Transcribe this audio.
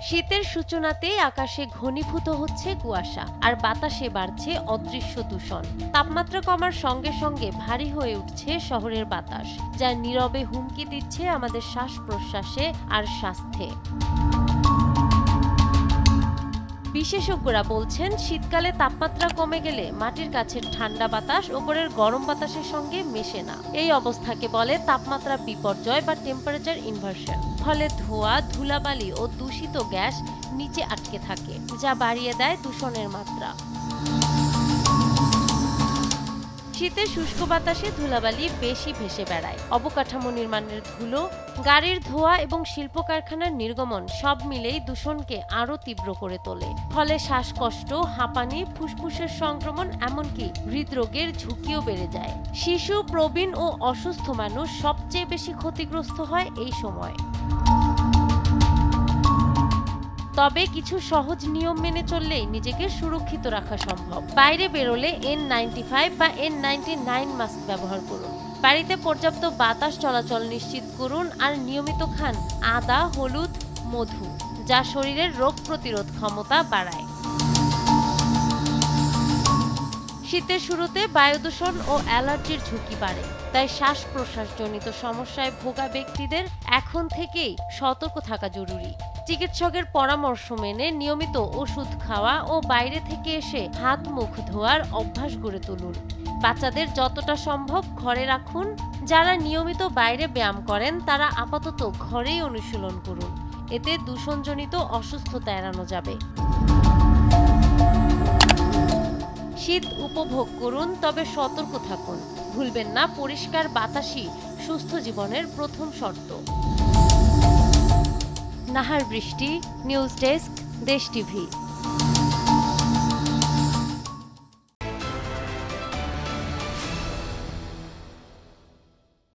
শীতের সূচনাতেই আকাশে ঘনীভূত হচ্ছে কুয়াশা, আর বাতাসে বাড়ছে অদৃশ্য দূষণ। তাপমাত্রা কমার সঙ্গে সঙ্গে ভারী হয়ে উঠছে শহরের বাতাস, যা নীরবে হুমকি দিচ্ছে আমাদের শ্বাস প্রশ্বাসে আর স্বাস্থ্যে। বিশেষজ্ঞরা বলছেন, শীতকালে তাপমাত্রা কমে গেলে মাটির কাছের ঠান্ডা বাতাস ওপরের গরম বাতাসের সঙ্গে মেশে না। এই অবস্থাকে বলে তাপমাত্রা বিপর্যয় বা টেম্পারেচার ইনভার্সন। ফলে ধোঁয়া, ধুলাবালি ও দূষিত গ্যাস নিচে আটকে থাকে, যা বাড়িয়ে দেয় দূষণের মাত্রা। শীতে শুষ্ক বাতাসে ধুলাবালি বেশি ভেসে বেড়ায়। অবকাঠামো নির্মাণের ধুলো, গাড়ির ধোঁয়া এবং শিল্প কারখানার নির্গমন সব মিলেই দূষণকে আরো তীব্র করে তোলে। ফলে শ্বাসকষ্ট, হাঁপানি, ফুসফুসের সংক্রমণ, এমনকি হৃদরোগের ঝুঁকিও বেড়ে যায়। শিশু, প্রবীণ ও অসুস্থ মানুষ সবচেয়ে বেশি ক্ষতিগ্রস্ত হয় এই সময়। তবে কিছু সহজ নিয়ম মেনে চললেই নিজেকে সুরক্ষিত রাখা সম্ভব। বাইরে বেরোলে N95 বা N99 মাস্ক ব্যবহার করুন। বাড়িতে পর্যাপ্ত বাতাস চলাচল নিশ্চিত করুন, আর নিয়মিত খান আদা, হলুদ, মধু, যা শরীরের রোগ প্রতিরোধ ক্ষমতা বাড়ায়। শীতের শুরুতে বায়ু দূষণ ও অ্যালার্জির ঝুঁকি বাড়ে, তাই শ্বাস প্রশ্বাসজনিত সমস্যায় ভোগা ব্যক্তিদের এখন থেকেই সতর্ক থাকা জরুরি। চিকিৎসকের পরামর্শ মেনে নিয়মিত ওষুধ খাওয়া ও বাইরে থেকে এসে হাত মুখ ধোয়ার অভ্যাস গড়ে তুলুন। বাচ্চাদের যতটা সম্ভব ঘরে রাখুন। যারা নিয়মিত বাইরে ব্যায়াম করেন তারা আপাতত ঘরেই অনুশীলন করুন। এতে দূষণজনিত অসুস্থতা এড়ানো যাবে। শীত উপভোগ করুন, তবে সতর্ক থাকুন। ভুলবেন না, পরিষ্কার বাতাসই সুস্থ জীবনের প্রথম শর্ত। নাহার বৃষ্টি, নিউজ ডেস্ক, দেশ টিভি।